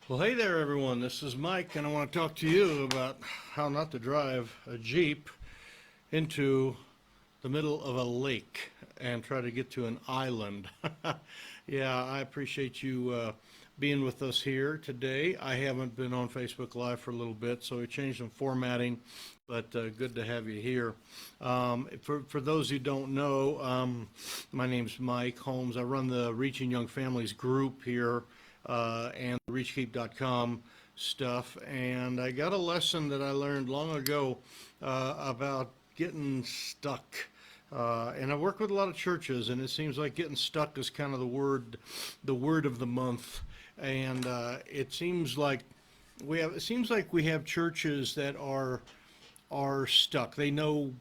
Well, hey there, everyone. This is Mike, and I want to talk to you about how not to drive a Jeep into the middle of a lake and try to get to an island. Yeah, I appreciate you being with us here today. I haven't been on Facebook Live for a little bit, so we changed some formatting, but good to have you here. For those who don't know, my name's Mike Holmes. I run the Reaching Young Families group here and the ReachKeep.com stuff. And I got a lesson that I learned long ago about getting stuck. And I work with a lot of churches, and it seems like getting stuck is kind of the word of the month. And it seems like we have churches that are stuck. They know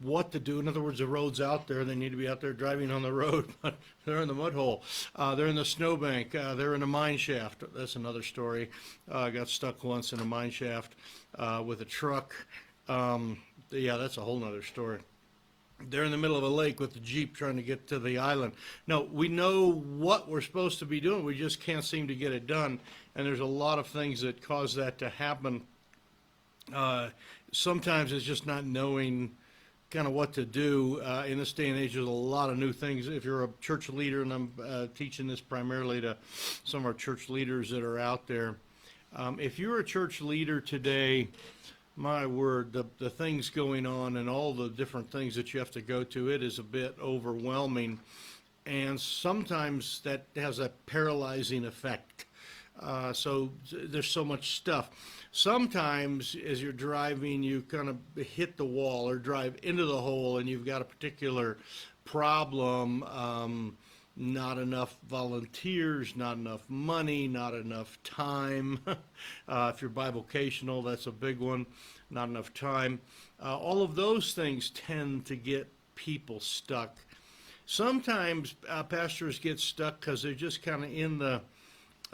what to do. In other words, the road's out there. They need to be out there driving on the road, but they're in the mud hole. They're in the snowbank. They're in a mine shaft. That's another story. I got stuck once in a mine shaft with a truck. Yeah, that's a whole nother story. They're in the middle of a lake with the Jeep trying to get to the island. No, we know what we're supposed to be doing. We just can't seem to get it done. And there's a lot of things that cause that to happen. Sometimes it's just not knowing kind of what to do. In this day and age, there's a lot of new things. If you're a church leader, and I'm teaching this primarily to some of our church leaders that are out there, if you're a church leader today, my word, the things going on and all the different things that you have to go to, it is a bit overwhelming. And sometimes that has a paralyzing effect. So there's so much stuff. Sometimes as you're driving, you kind of hit the wall or drive into the hole, and you've got a particular problem. Not enough volunteers, not enough money, not enough time. If you're bivocational, that's a big one. Not enough time. All of those things tend to get people stuck. Sometimes pastors get stuck because they're just kind of in the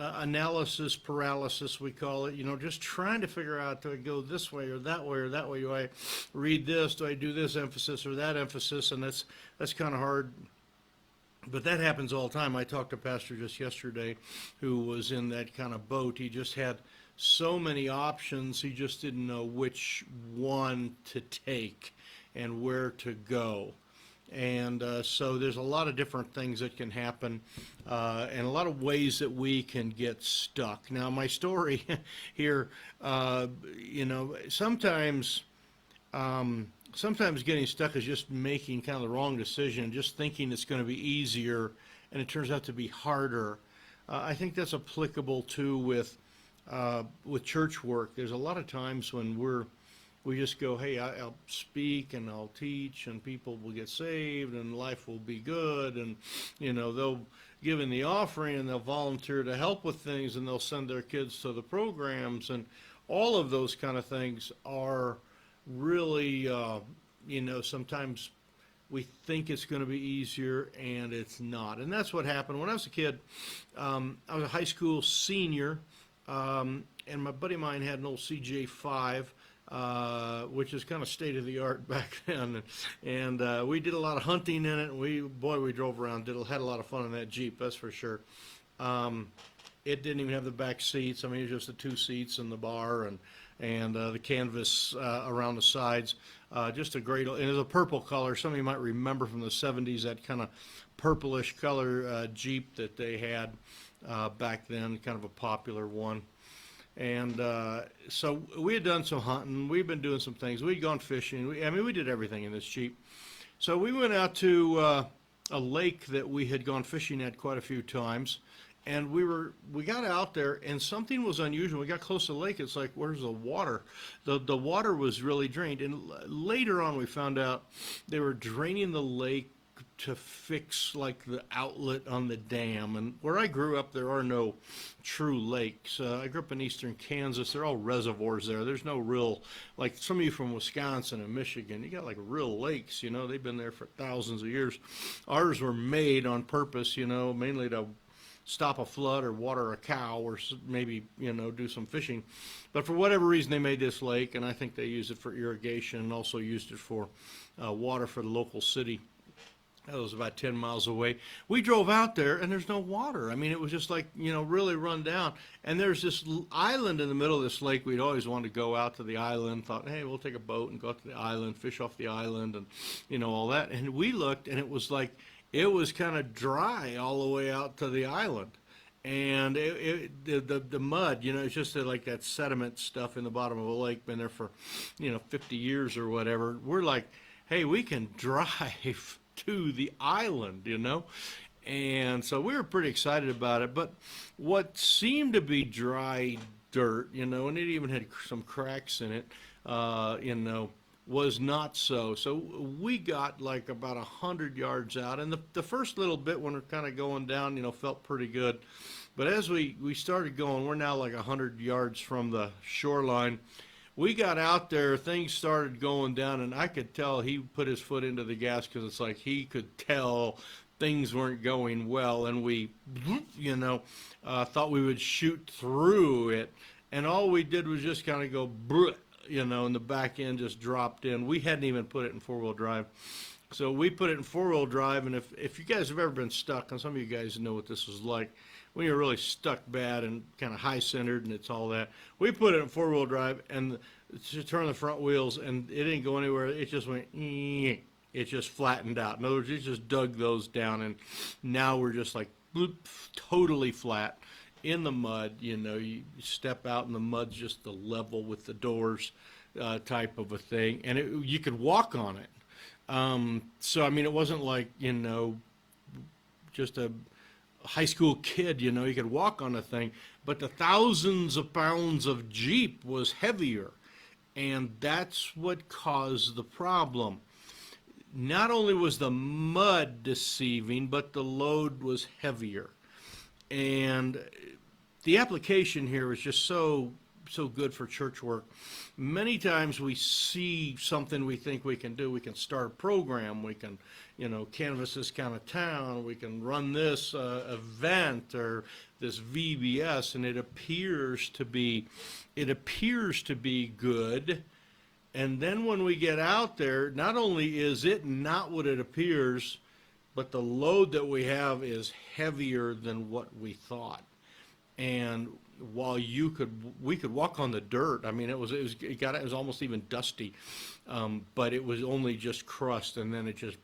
analysis paralysis, we call it, just trying to figure out, do I go this way or that way or that way? Do I read this? Do I do this emphasis or that emphasis? And that's kind of hard. But that happens all the time. I talked to a pastor just yesterday who was in that kind of boat. He just had so many options, he just didn't know which one to take and where to go. And so there's a lot of different things that can happen and a lot of ways that we can get stuck. Now, my story here, sometimes getting stuck is just making kind of the wrong decision, just thinking it's going to be easier, and it turns out to be harder. I think that's applicable too with church work. There's a lot of times when we just go, hey, I'll speak and I'll teach and people will get saved and life will be good, and they'll give in the offering and they'll volunteer to help with things and they'll send their kids to the programs, and all of those kind of things are really, sometimes we think it's going to be easier and it's not. And that's what happened. When I was a kid, I was a high school senior, and my buddy of mine had an old CJ5, which is kind of state of the art back then. And we did a lot of hunting in it. We drove around, had a lot of fun in that Jeep, that's for sure. It didn't even have the back seats. I mean, it was just the two seats and the bar and the canvas around the sides. Just a great, and it was a purple color. Some of you might remember from the 70s, that kind of purplish color Jeep that they had back then, kind of a popular one. And so we had done some hunting. We'd been doing some things. We'd gone fishing. We did everything in this Jeep. So we went out to a lake that we had gone fishing at quite a few times. And we got out there, and something was unusual. We got close to the lake. It's like, where's the water? The water was really drained. And later on, we found out they were draining the lake to fix like the outlet on the dam. And where I grew up, there are no true lakes. I grew up in eastern Kansas. They're all reservoirs there. There's no real, like some of you from Wisconsin and Michigan, you got like real lakes, they've been there for thousands of years. Ours were made on purpose, mainly to stop a flood or water a cow or maybe, do some fishing. But for whatever reason, they made this lake, and I think they used it for irrigation and also used it for water for the local city. That was about 10 miles away. We drove out there and there's no water. I mean, it was just like, really run down. And there's this island in the middle of this lake. We'd always wanted to go out to the island, thought, hey, we'll take a boat and go out to the island, fish off the island and, all that. And we looked and it was like, it was kind of dry all the way out to the island. And the mud, it's just like that sediment stuff in the bottom of a lake, been there for, 50 years or whatever. We're like, hey, we can drive to the island, and so we were pretty excited about it. But what seemed to be dry dirt, and it even had some cracks in it, was not so. So we got like about 100 yards out, and the first little bit when we're kind of going down, felt pretty good. But as we started going, we're now like 100 yards from the shoreline. We got out there, things started going down, and I could tell he put his foot into the gas because it's like he could tell things weren't going well, and we, thought we would shoot through it, and all we did was just kind of go, and the back end just dropped in. We hadn't even put it in four-wheel drive. So we put it in four-wheel drive, and if you guys have ever been stuck, and some of you guys know what this is like, when you're really stuck bad and kind of high-centered and it's all that, we put it in four-wheel drive and to turn the front wheels, and it didn't go anywhere. It just went, it just flattened out. In other words, it just dug those down, and now we're just like bloop, totally flat in the mud. You step out and the mud's just the level with the doors type of a thing, and you could walk on it. So, I mean, it wasn't like, just a high school kid, you could walk on the thing, but the thousands of pounds of Jeep was heavier, and that's what caused the problem. Not only was the mud deceiving, but the load was heavier. And the application here is just so good for church work. Many times we see something we think we can do. We can start a program. We can, canvass this kind of town. We can run this event or this VBS, and it appears to be good. And then when we get out there, not only is it not what it appears, but the load that we have is heavier than what we thought. And while we could walk on the dirt. I mean, it was almost even dusty, but it was only just crust, and then it just,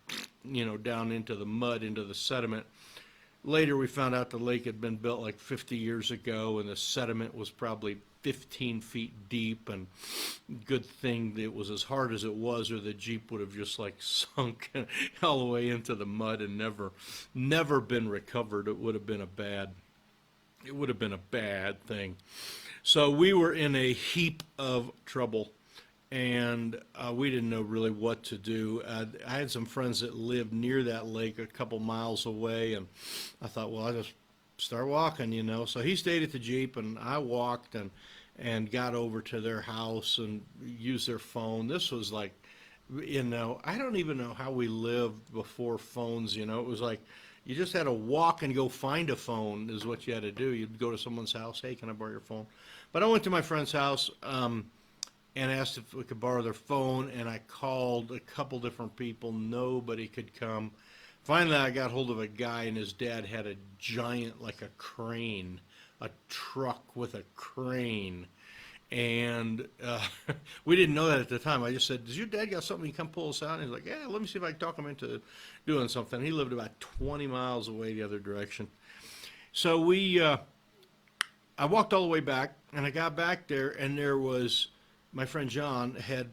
down into the mud, into the sediment. Later, we found out the lake had been built like 50 years ago, and the sediment was probably 15 feet deep, and good thing it was as hard as it was, or the Jeep would have just like sunk all the way into the mud and never been recovered. It would have been a bad thing. So we were in a heap of trouble, and we didn't know really what to do. I had some friends that lived near that lake a couple miles away, and I thought, well, I'll just start walking, So he stayed at the Jeep, and I walked and got over to their house and used their phone. This was like, I don't even know how we lived before phones, It was like, you just had to walk and go find a phone is what you had to do. You'd go to someone's house, hey, can I borrow your phone? But I went to my friend's house and asked if we could borrow their phone, and I called a couple different people. Nobody could come. Finally, I got hold of a guy, and his dad had a giant, like a crane, a truck with a crane. And we didn't know that at the time. I just said, does your dad got something? He come pull us out? And he's like, yeah, let me see if I can talk him into doing something. He lived about 20 miles away the other direction. So I walked all the way back, and I got back there, and there was, my friend John had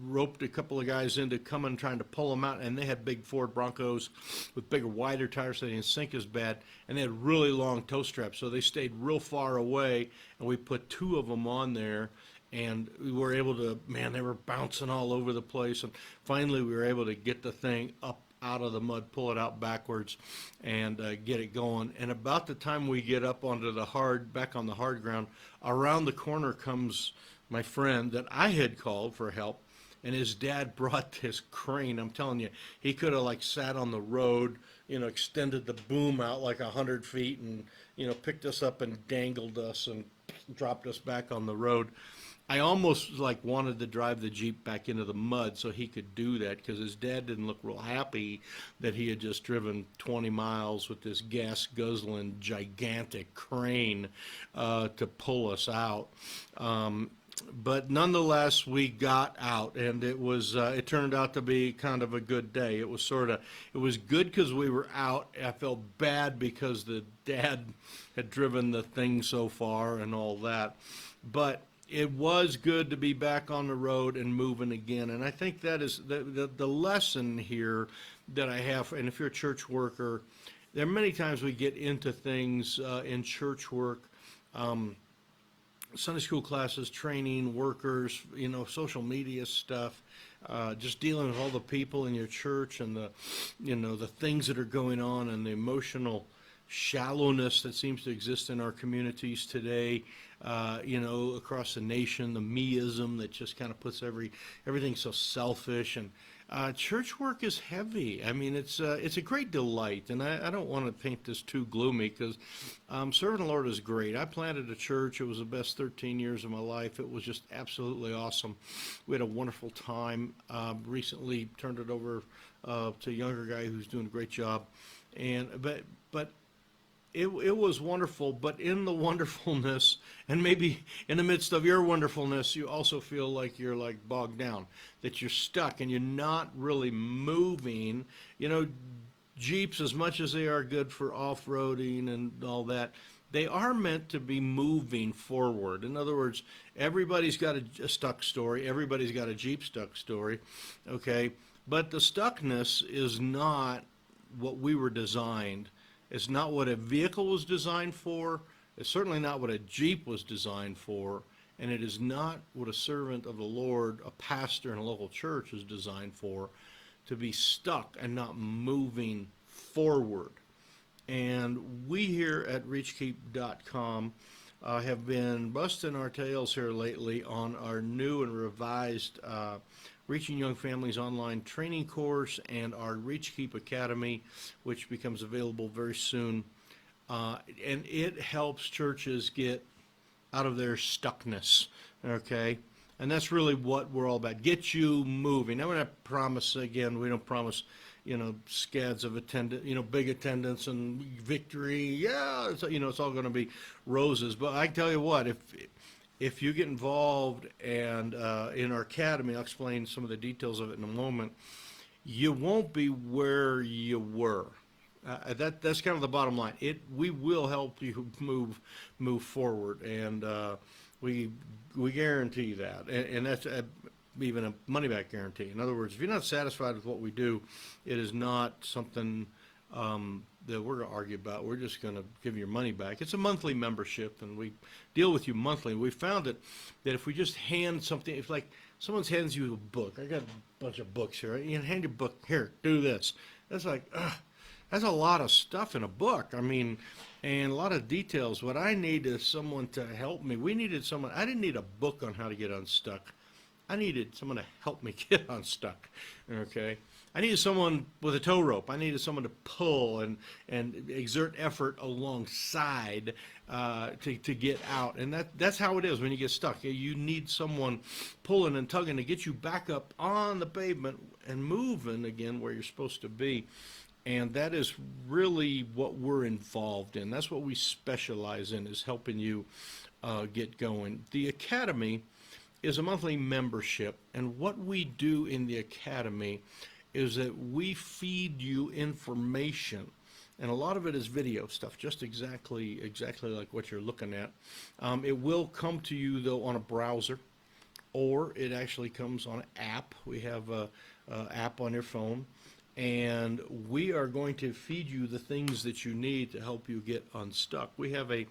roped a couple of guys in to come and trying to pull them out, and they had big Ford Broncos with bigger, wider tires so they didn't sink as bad, and they had really long tow straps, so they stayed real far away, and we put two of them on there, and we were able to, they were bouncing all over the place, and finally we were able to get the thing up out of the mud, pull it out backwards, and get it going. And about the time we get up onto back on the hard ground, around the corner comes my friend that I had called for help, and his dad brought this crane. I'm telling you, he could have like sat on the road, extended the boom out like 100 feet and, picked us up and dangled us and dropped us back on the road. I almost like wanted to drive the Jeep back into the mud so he could do that, because his dad didn't look real happy that he had just driven 20 miles with this gas guzzling gigantic crane to pull us out. But nonetheless, we got out, and it turned out to be kind of a good day. It was good because we were out. I felt bad because the dad had driven the thing so far and all that. But it was good to be back on the road and moving again. And I think that is the lesson here that I have. And if you're a church worker, there are many times we get into things in church work, Sunday school classes, training, workers, social media stuff, just dealing with all the people in your church and the things that are going on and the emotional shallowness that seems to exist in our communities today, across the nation, the meism that just kind of puts everything so selfish. And church work is heavy. I mean, it's a great delight, and I don't want to paint this too gloomy, because serving the Lord is great. I planted a church. It was the best 13 years of my life. It was just absolutely awesome. We had a wonderful time. Recently turned it over to a younger guy who's doing a great job, but it was wonderful. But in the wonderfulness, and maybe in the midst of your wonderfulness, you also feel like you're like bogged down, that you're stuck and you're not really moving. Jeeps, as much as they are good for off-roading and all that, they are meant to be moving forward. In other words, everybody's got a stuck story. Everybody's got a Jeep stuck story, okay? But the stuckness is not what we were designed. It's not what a vehicle was designed for. It's certainly not what a Jeep was designed for. And it is not what a servant of the Lord, a pastor in a local church, is designed for, to be stuck and not moving forward. And we here at ReachKeep.com have been busting our tails here lately on our new and revised Reaching Young Families online training course and our ReachKeep Academy, which becomes available very soon. And it helps churches get out of their stuckness, okay? And that's really what we're all about, get you moving. Now, we're not promise, again, we don't promise, scads of attendance, big attendance and victory. Yeah, it's all going to be roses. But I tell you what, if you get involved and in our academy, I'll explain some of the details of it in a moment, you won't be where you were. That's kind of the bottom line. We will help you move forward, and we guarantee that, and that's even a money back guarantee. In other words, if you're not satisfied with what we do, it is not something that we're going to argue about. We're just going to give you your money back. It's a monthly membership, and we deal with you monthly. We found that if we just hand something, if like someone hands you a book, I got a bunch of books here, you hand your book, here, do this. That's like, that's a lot of stuff in a book. I mean, and a lot of details. What I need is someone to help me. We needed someone. I didn't need a book on how to get unstuck. I needed someone to help me get unstuck, okay? I needed someone with a tow rope. I needed someone to pull and exert effort alongside to get out. And that's how it is when you get stuck. You need someone pulling and tugging to get you back up on the pavement and moving again where you're supposed to be. And that is really what we're involved in. That's what we specialize in, is helping you get going. The Academy is a monthly membership, and what we do in the Academy is that we feed you information, and a lot of it is video stuff, just exactly like what you're looking at. It will come to you, though, on a browser, or it actually comes on an app. We have a app on your phone, and we are going to feed you the things that you need to help you get unstuck. We have a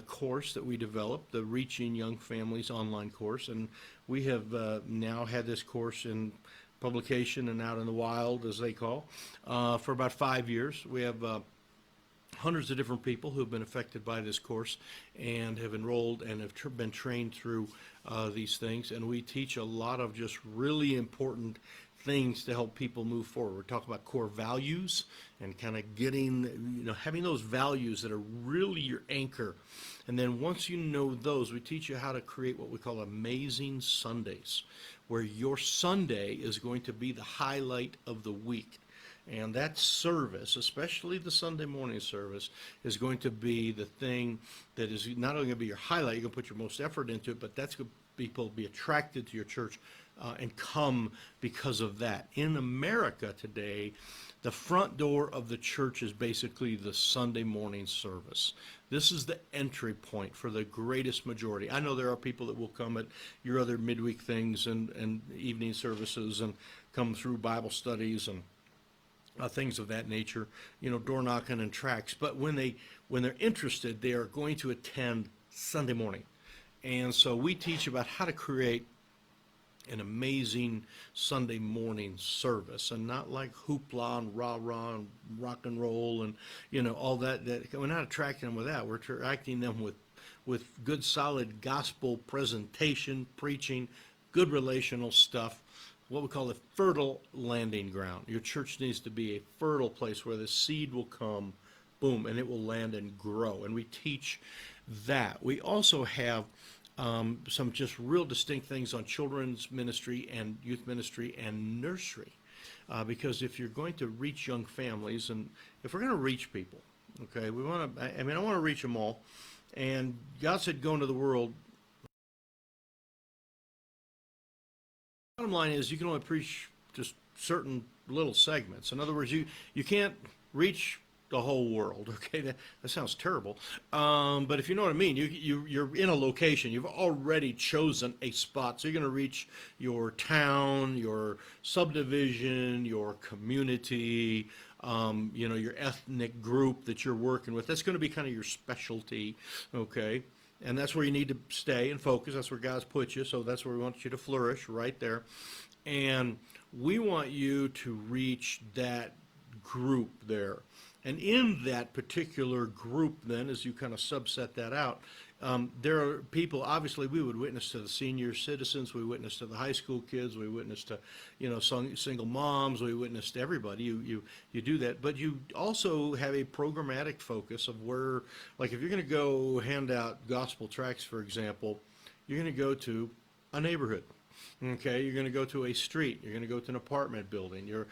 course that we developed, the Reaching Young Families online course, and we have now had this course in publication and out in the wild, as they call, for about 5 years. We have hundreds of different people who have been affected by this course and have enrolled and have been trained through these things, and we teach a lot of just really important things to help people move forward. We talk about core values and kind of getting, having those values that are really your anchor. And then once you know those, we teach you how to create what we call amazing Sundays, where your Sunday is going to be the highlight of the week. And that service, especially the Sunday morning service, is going to be the thing that is not only going to be your highlight, you're going to put your most effort into it, but that's going to people be attracted to your church and come because of that. In America today, the front door of the church is basically the Sunday morning service. This is the entry point for the greatest majority. I know there are people that will come at your other midweek things and evening services and come through Bible studies and things of that nature, door knocking and tracts. But when they're interested, they are going to attend Sunday morning. And so we teach about how to create an amazing Sunday morning service, and not like hoopla and rah-rah and rock and roll and, all that. We're not attracting them with that. We're attracting them with good, solid gospel presentation, preaching, good relational stuff, what we call a fertile landing ground. Your church needs to be a fertile place where the seed will come, boom, and it will land and grow. And we teach that. We also have some just real distinct things on children's ministry and youth ministry and nursery. Because if you're going to reach young families, and if we're going to reach people, okay, I want to reach them all. And God said, go into the world. Bottom line is, you can only preach just certain little segments. In other words, you can't reach the whole world. Okay, that sounds terrible. But if you know what I mean, you're in a location. You've already chosen a spot. So you're going to reach your town, your subdivision, your community, your ethnic group that you're working with. That's going to be kind of your specialty. Okay. And that's where you need to stay and focus. That's where God's put you. So that's where we want you to flourish, right there. And we want you to reach that group there. And in that particular group then, as you kind of subset that out, there are people, obviously we would witness to the senior citizens, we witness to the high school kids, we witness to, single moms, we witness to everybody. You do that, but you also have a programmatic focus of where, like if you're going to go hand out gospel tracts, for example, you're going to go to a neighborhood. Okay, you're going to go to a street. You're going to go to an apartment building. You're,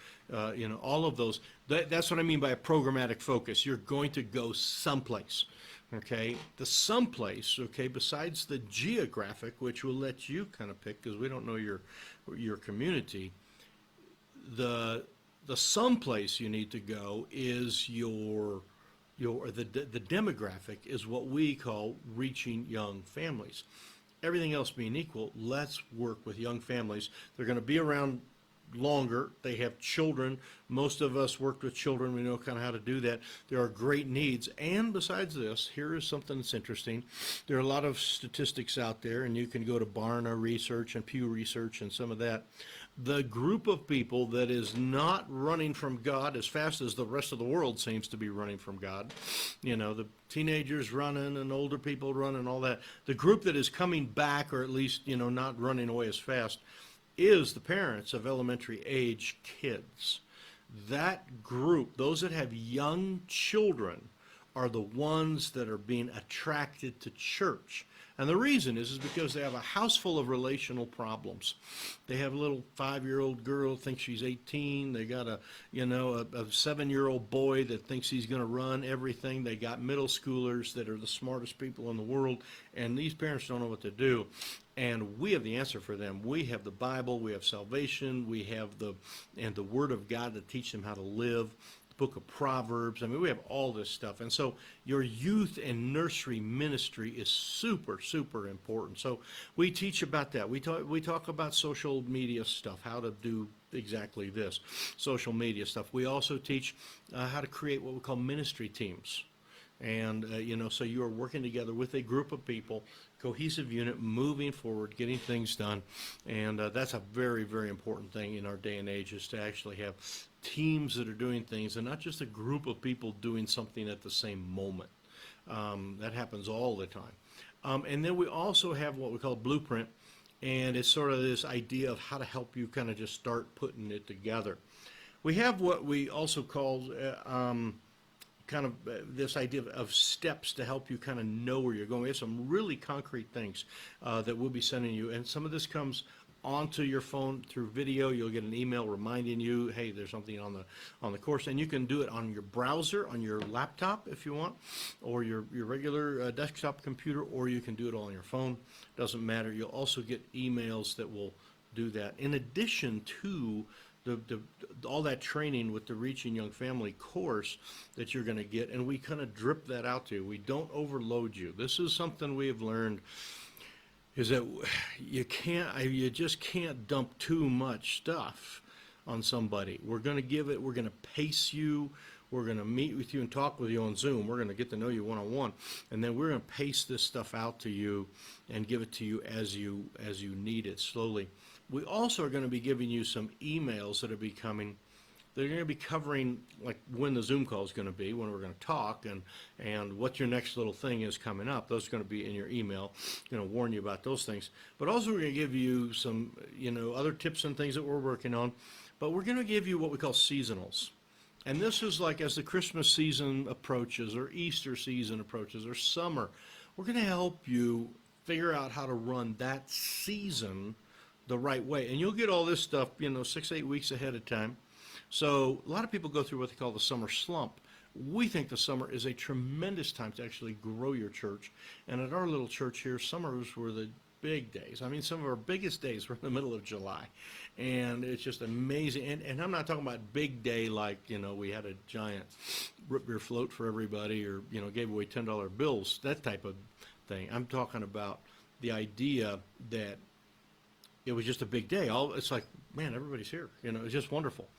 all of those. That's what I mean by a programmatic focus. You're going to go someplace. Okay, the someplace. Okay, besides the geographic, which we'll let you kind of pick because we don't know your community. The someplace you need to go is the demographic is what we call reaching young families. Everything else being equal, let's work with young families. They're going to be around longer. They have children. Most of us worked with children. We know kind of how to do that. There are great needs. And besides this, here is something that's interesting. There are a lot of statistics out there, and you can go to Barna Research and Pew Research and some of that. The group of people that is not running from God as fast as the rest of the world seems to be running from God, the teenagers running and older people running, all that. The group that is coming back, or at least, not running away as fast, is the parents of elementary age kids. That group, those that have young children, are the ones that are being attracted to church. And the reason is because they have a house full of relational problems. They have a little 5-year-old girl thinks she's 18. They got a 7-year-old boy that thinks he's going to run everything. They got middle schoolers that are the smartest people in the world, and these parents don't know what to do. And we have the answer for them. We have the Bible, we have salvation, we have the Word of God to teach them how to live. Book of Proverbs. We have all this stuff. And so your youth and nursery ministry is super, super important. So we teach about that. We talk about social media stuff, how to do exactly this, social media stuff. We also teach how to create what we call ministry teams. And, so you are working together with a group of people, cohesive unit, moving forward, getting things done. And that's a very, very important thing in our day and age, is to actually have teams that are doing things and not just a group of people doing something at the same moment. That happens all the time. And then we also have what we call Blueprint, And it's sort of this idea of how to help you kind of just start putting it together. We have what we also call kind of this idea of steps to help you kind of know where you're going. We have some really concrete things that we'll be sending you, and some of this comes onto your phone through video. You'll get an email reminding you, hey, there's something on the course, and you can do it on your browser, on your laptop if you want, or your regular desktop computer, or you can do it all on your phone. Doesn't matter. You'll also get emails that will do that. In addition to all that training with the Reaching Young Family course that you're going to get, and we kind of drip that out to you. We don't overload you. This is something we have learned, is that you just can't dump too much stuff on somebody. We're going to pace you. We're going to meet with you and talk with you on Zoom. We're going to get to know you one-on-one, and then we're going to pace this stuff out to you and give it to you as you need it slowly. We also are going to be giving you some emails that are becoming. They're going to be covering like when the Zoom call is going to be, when we're going to talk, and what your next little thing is coming up. Those are going to be in your email. Going to warn you about those things. But also we're going to give you some, other tips and things that we're working on. But we're going to give you what we call seasonals. And this is like as the Christmas season approaches, or Easter season approaches, or summer, we're going to help you figure out how to run that season the right way. And you'll get all this stuff, 6-8 weeks ahead of time. So a lot of people go through what they call the summer slump. We think the summer is a tremendous time to actually grow your church. And at our little church here, summers were the big days. I mean, some of our biggest days were in the middle of July. And it's just amazing. And I'm not talking about big day like, we had a giant root beer float for everybody, or, gave away $10 bills, that type of thing. I'm talking about the idea that it was just a big day. It's like, man, everybody's here. It's just wonderful.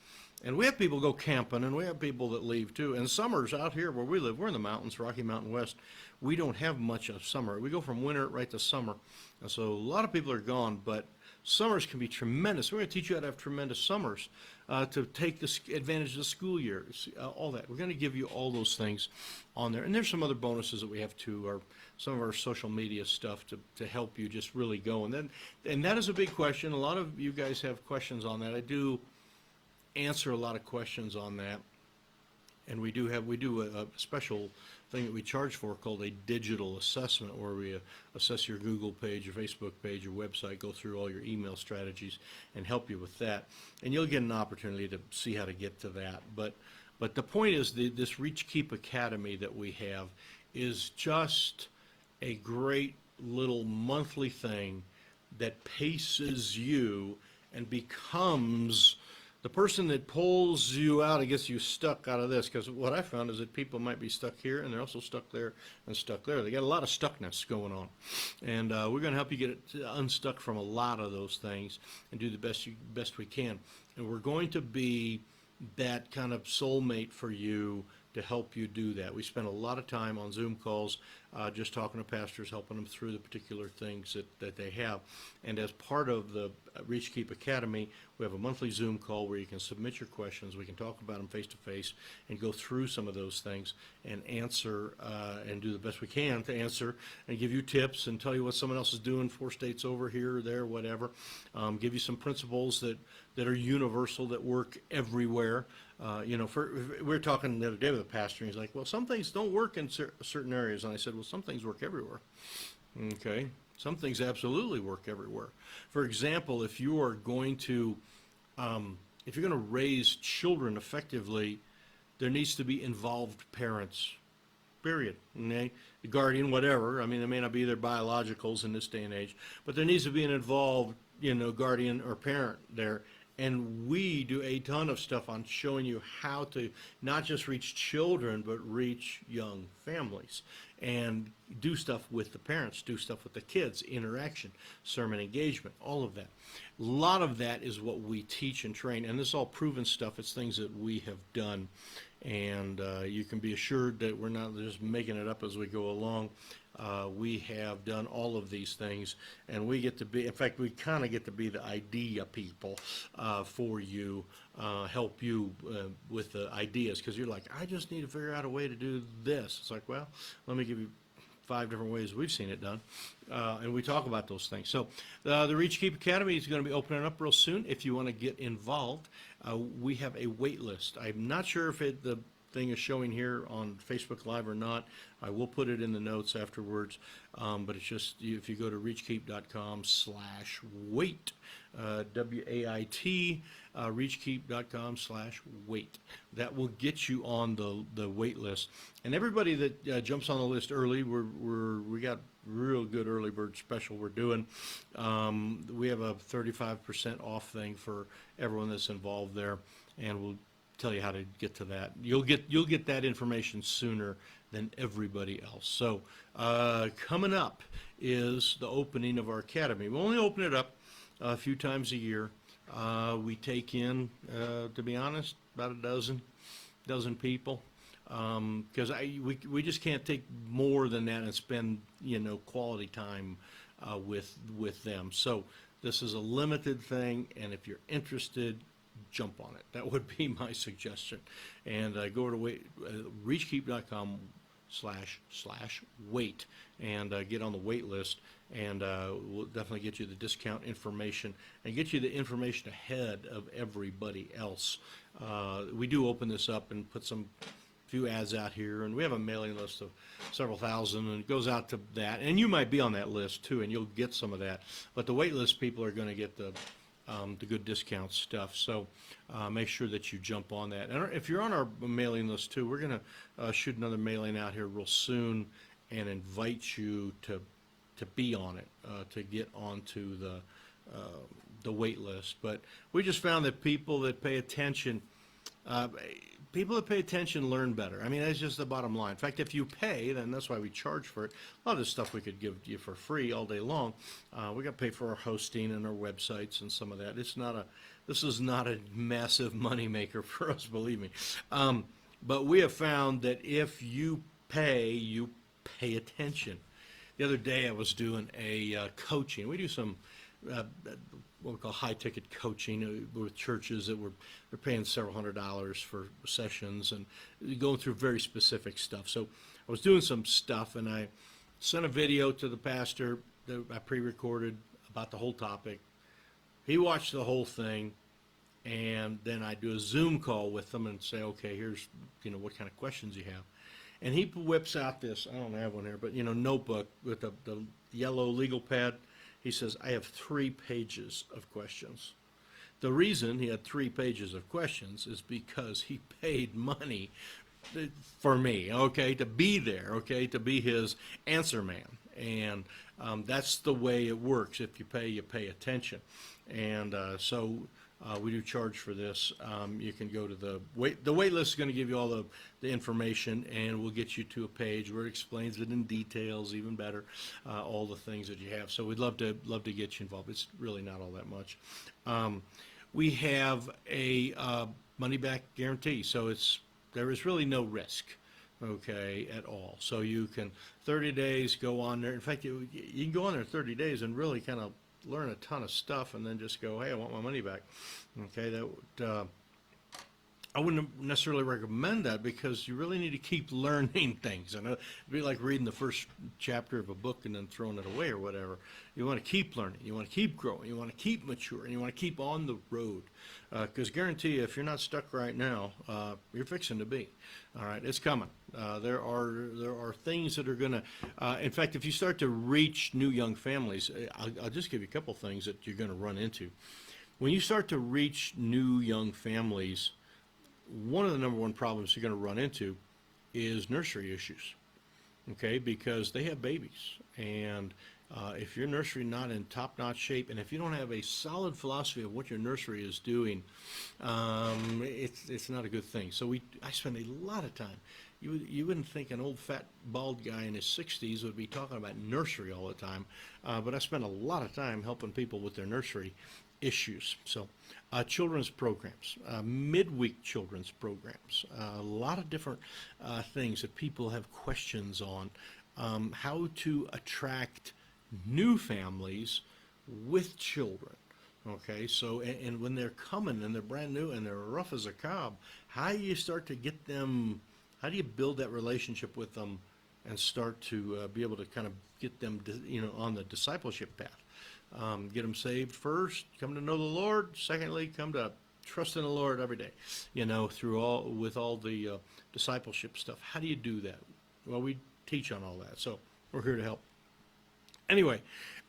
And we have people go camping, and we have people that leave too. And summers out here where we live, we're in the mountains, Rocky Mountain West. We don't have much of summer. We go from winter right to summer. And so a lot of people are gone, but summers can be tremendous. We're going to teach you how to have tremendous summers, to take advantage of the school year, all that. We're going to give you all those things on there. And there's some other bonuses that we have too, some of our social media stuff to help you just really go. And that is a big question. A lot of you guys have questions on that. I do answer a lot of questions on that. And we do a special thing that we charge for called a digital assessment, where we assess your Google page, your Facebook page, your website, go through all your email strategies and help you with that. And you'll get an opportunity to see how to get to that. But the point is, this ReachKeep Academy that we have is just a great little monthly thing that paces you and becomes the person that pulls you out and gets you stuck out of this. Because what I found is that people might be stuck here, and they're also stuck there and stuck there. They got a lot of stuckness going on. And we're going to help you get unstuck from a lot of those things and do the best we can. And we're going to be that kind of soulmate for you to help you do that. We spend a lot of time on Zoom calls just talking to pastors, helping them through the particular things that they have. And as part of the ReachKeep Academy, we have a monthly Zoom call where you can submit your questions. We can talk about them face-to-face and go through some of those things and answer and do the best we can to answer and give you tips and tell you what someone else is doing 4 states over, here or there, whatever. Give you some principles that are universal, that work everywhere. We were talking the other day with a pastor, and he's like, well, some things don't work in certain areas. And I said, well, some things work everywhere. Okay. Some things absolutely work everywhere. For example, if you are going to raise children effectively, there needs to be involved parents, period. Okay? The guardian, whatever. I mean, they may not be their biologicals in this day and age, but there needs to be an involved, guardian or parent there. And we do a ton of stuff on showing you how to not just reach children, but reach young families and do stuff with the parents, do stuff with the kids, interaction, sermon engagement, all of that. A lot of that is what we teach and train, and this is all proven stuff. It's things that we have done, and you can be assured that we're not just making it up as we go along. We have done all of these things, and we get to be, in fact, we kind of get to be the idea people for you, help you with the ideas, because you're like, I just need to figure out a way to do this. It's like, well, let me give you 5 different ways we've seen it done, and we talk about those things. So the ReachKeep Academy is going to be opening up real soon. If you want to get involved, we have a wait list. I'm not sure if the thing is showing here on Facebook Live or not. I will put it in the notes afterwards, but it's just if you go to reachkeep.com/wait, WAIT, reachkeep.com/wait. That will get you on the wait list. And everybody that jumps on the list early, we got real good early bird special we're doing. We have a 35% off thing for everyone that's involved there, and we'll tell you how to get to that. You'll get that information sooner than everybody else. So coming up is the opening of our academy. We only open it up a few times a year. We take in, to be honest, about a dozen people, because we just can't take more than that and spend quality time with them. So this is a limited thing, and if you're interested, jump on it. That would be my suggestion. And go to reachkeep.com/wait and get on the wait list, and we'll definitely get you the discount information and get you the information ahead of everybody else. We do open this up and put some few ads out here, and we have a mailing list of several thousand, and it goes out to that, and you might be on that list too, and you'll get some of that, but the wait list people are going to get the good discount stuff. So make sure that you jump on that. And if you're on our mailing list too, we're going to shoot another mailing out here real soon and invite you to be on it, to get onto the wait list. But we just found that people that pay attention learn better. I mean, that's just the bottom line. In fact, if you pay, then that's why we charge for it. A lot of this stuff we could give you for free all day long. We got to pay for our hosting and our websites and some of that. This is not a massive money maker for us, believe me. But we have found that if you pay attention. The other day I was doing a coaching. We do some what we call high-ticket coaching with churches that they're paying several $100s for sessions and going through very specific stuff. So I was doing some stuff, and I sent a video to the pastor that I pre-recorded about the whole topic. He watched the whole thing, and then I do a Zoom call with them and say, okay, here's what kind of questions you have. And he whips out this, I don't have one here, but notebook with the yellow legal pad. He says, I have 3 pages of questions. The reason he had 3 pages of questions is because he paid money for me, okay, to be there, okay, to be his answer man. And that's the way it works. If you pay attention. And so we do charge for this. You can go to the wait list is going to give you all the information, and we'll get you to a page where it explains it in details, even better, all the things that you have. So we'd love to get you involved. It's really not all that much. We have a money back guarantee, so there is really no risk, okay, at all. So you can 30 days go on there. In fact, you can go on there 30 days and really kind of learn a ton of stuff, and then just go, hey, I want my money back. Okay, I wouldn't necessarily recommend that, because you really need to keep learning things. I know it'd be like reading the first chapter of a book and then throwing it away or whatever. You want to keep learning. You want to keep growing. You want to keep maturing. You want to keep on the road, because guarantee you, if you're not stuck right now, you're fixing to be. All right, it's coming. There are things that are going to, in fact, if you start to reach new young families, I'll just give you a couple things that you're going to run into. When you start to reach new young families, one of the number one problems you're going to run into is nursery issues, okay, because they have babies. And if your nursery not in top-notch shape, and if you don't have a solid philosophy of what your nursery is doing, it's not a good thing. So I spend a lot of time. You wouldn't think an old, fat, bald guy in his 60s would be talking about nursery all the time, but I spend a lot of time helping people with their nursery issues. So children's programs, midweek children's programs, a lot of different things that people have questions on, how to attract new families with children. Okay, so and when they're coming and they're brand new and they're rough as a cob, how do you start to get them, how do you build that relationship with them and start to be able to kind of get them, on the discipleship path. Get them saved first, come to know the Lord. Secondly, come to trust in the Lord every day, with all the discipleship stuff. How do you do that? Well, we teach on all that, so we're here to help. Anyway,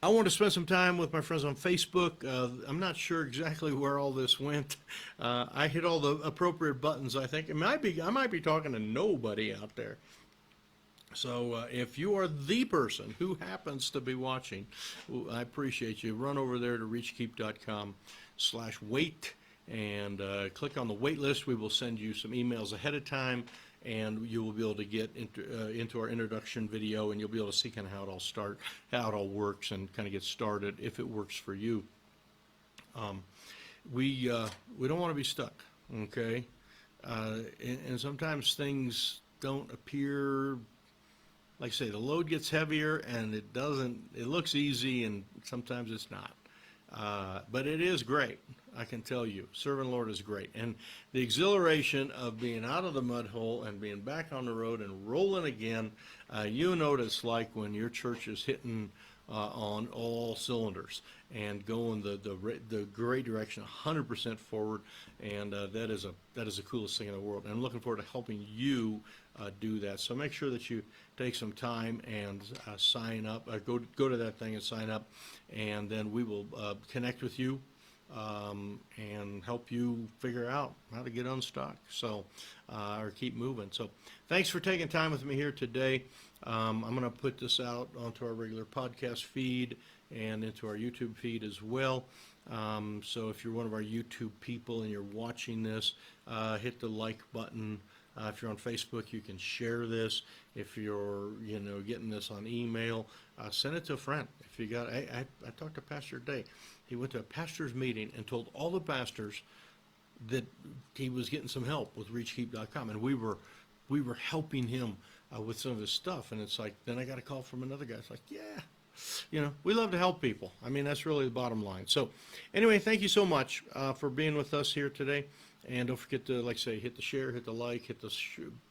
I want to spend some time with my friends on Facebook. I'm not sure exactly where all this went. I hit all the appropriate buttons, I think. I might be talking to nobody out there. So if you are the person who happens to be watching, I appreciate you. Run over there to reachkeep.com/wait and click on the wait list. We will send you some emails ahead of time, and you will be able to get into our introduction video, and you'll be able to see kind of how it all works, and kind of get started if it works for you. We don't want to be stuck, okay? And sometimes things don't appear. Like I say, the load gets heavier, and it looks easy, and sometimes it's not. But it is great, I can tell you. Serving the Lord is great. And the exhilaration of being out of the mud hole and being back on the road and rolling again, you know what it's like when your church is hitting on all cylinders and going the great direction, 100% forward, and that is the coolest thing in the world. And I'm looking forward to helping you do that. So make sure that you take some time and sign up. Go to that thing and sign up, and then we will connect with you and help you figure out how to get unstuck. So or keep moving. So thanks for taking time with me here today. I'm going to put this out onto our regular podcast feed and into our YouTube feed as well. So if you're one of our YouTube people and you're watching this, hit the like button. If you're on Facebook, you can share this. If you're, getting this on email, send it to a friend. If you got, I talked to Pastor Day. He went to a pastor's meeting and told all the pastors that he was getting some help with ReachKeep.com, and we were helping him with some of his stuff. And it's like, then I got a call from another guy. It's like, yeah, we love to help people. I mean, that's really the bottom line. So anyway, thank you so much for being with us here today. And don't forget to, like I say, hit the share, hit the like, hit the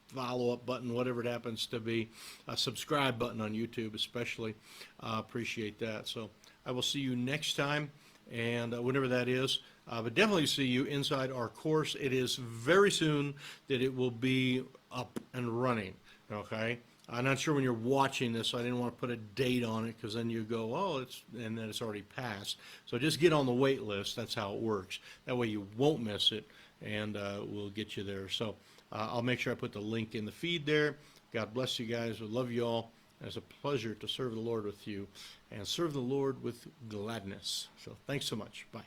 follow-up button, whatever it happens to be. Subscribe button on YouTube especially. Appreciate that. So I will see you next time, and whenever that is. But definitely see you inside our course. It is very soon that it will be up and running, okay? I'm not sure when you're watching this, so I didn't want to put a date on it, because then you go, and then it's already passed. So just get on the wait list. That's how it works. That way you won't miss it, and we'll get you there. So I'll make sure I put the link in the feed there. God bless you guys. I love you all. It's a pleasure to serve the Lord with you and serve the Lord with gladness. So thanks so much. Bye.